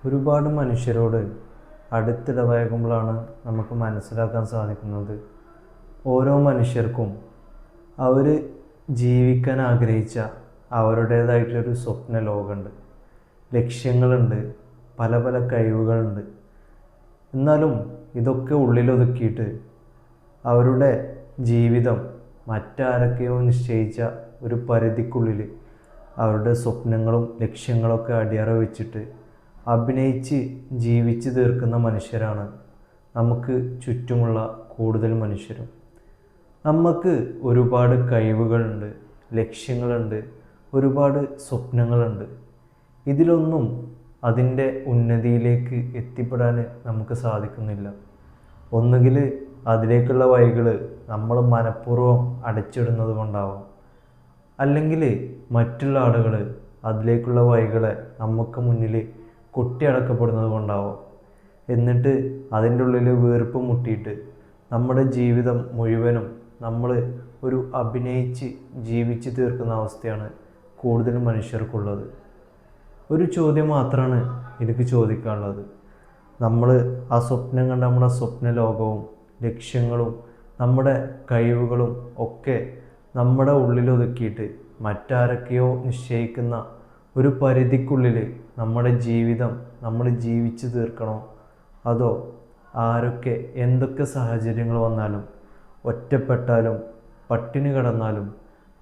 ഒരുപാട് മനുഷ്യരോട് അടുത്തിടപഴകുമ്പോഴാണ് നമുക്ക് മനസ്സിലാക്കാൻ സാധിക്കുന്നത് ഓരോ മനുഷ്യർക്കും അവർ ജീവിക്കാൻ ആഗ്രഹിച്ച അവരുടേതായിട്ടുള്ളൊരു സ്വപ്ന ലോകമുണ്ട്, ലക്ഷ്യങ്ങളുണ്ട്, പല പല കഴിവുകളുണ്ട്. എന്നാലും ഇതൊക്കെ ഉള്ളിലൊതുക്കിയിട്ട് അവരുടെ ജീവിതം മറ്റാരൊക്കെയോ നിശ്ചയിച്ച ഒരു പരിധിക്കുള്ളിൽ അവരുടെ സ്വപ്നങ്ങളും ലക്ഷ്യങ്ങളൊക്കെ അടിയറ വെച്ചിട്ട് അഭിനയിച്ച് ജീവിച്ച് തീർക്കുന്ന മനുഷ്യരാണ് നമുക്ക് ചുറ്റുമുള്ള കൂടുതൽ മനുഷ്യരും. നമുക്ക് ഒരുപാട് കഴിവുകളുണ്ട്, ലക്ഷ്യങ്ങളുണ്ട്, ഒരുപാട് സ്വപ്നങ്ങളുണ്ട്. ഇതിലൊന്നും അതിൻ്റെ ഉന്നതിയിലേക്ക് എത്തിപ്പെടാൻ നമുക്ക് സാധിക്കുന്നില്ല. ഒന്നുകിൽ അതിലേക്കുള്ള വഴികൾ നമ്മൾ മനഃപൂർവ്വം അടച്ചിടുന്നത് കൊണ്ടാവാം, അല്ലെങ്കിൽ മറ്റുള്ള ആളുകൾ അതിലേക്കുള്ള വഴികളെ നമുക്ക് മുന്നിൽ കൊട്ടിയടക്കപ്പെടുന്നത് കൊണ്ടാവാം. എന്നിട്ട് അതിൻ്റെ ഉള്ളിൽ വീർപ്പ് മുട്ടിയിട്ട് നമ്മുടെ ജീവിതം മുഴുവനും നമ്മൾ ഒരു അഭിനയിച്ച് ജീവിച്ച് തീർക്കുന്ന അവസ്ഥയാണ് കൂടുതൽ മനുഷ്യർക്കുള്ളത്. ഒരു ചോദ്യം മാത്രമാണ് എനിക്ക് ചോദിക്കാനുള്ളത്. നമ്മൾ ആ സ്വപ്നം കണ്ട നമ്മുടെ സ്വപ്ന ലോകവും ലക്ഷ്യങ്ങളും നമ്മുടെ കഴിവുകളും ഒക്കെ നമ്മുടെ ഉള്ളിലൊതുക്കിയിട്ട് മറ്റാരൊക്കെയോ നിശ്ചയിക്കുന്ന ഒരു പരിധിക്കുള്ളിൽ നമ്മുടെ ജീവിതം നമ്മൾ ജീവിച്ച് തീർക്കണോ, അതോ ആരൊക്കെ എന്തൊക്കെ സാഹചര്യങ്ങൾ വന്നാലും ഒറ്റപ്പെട്ടാലും പട്ടിണി കിടന്നാലും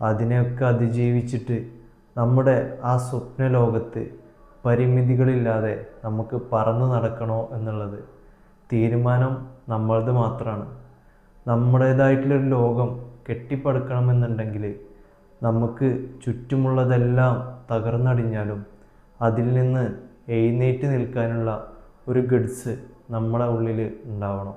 അതിനെയൊക്കെ അതിജീവിച്ചിട്ട് നമ്മുടെ ആ സ്വപ്ന ലോകത്ത് പരിമിതികളില്ലാതെ നമുക്ക് പറന്നു നടക്കണോ എന്നുള്ളത് തീരുമാനം നമ്മളത് മാത്രമാണ്. നമ്മുടേതായിട്ടുള്ളൊരു ലോകം കെട്ടിപ്പടുക്കണമെന്നുണ്ടെങ്കിൽ നമുക്ക് ചുറ്റുമുള്ളതെല്ലാം തകർന്നടിഞ്ഞാലും അതിൽ നിന്ന് എഴുന്നേറ്റ് നിൽക്കാനുള്ള ഒരു ഗഡ്സ് നമ്മുടെ ഉള്ളിൽ ഉണ്ടാവണം.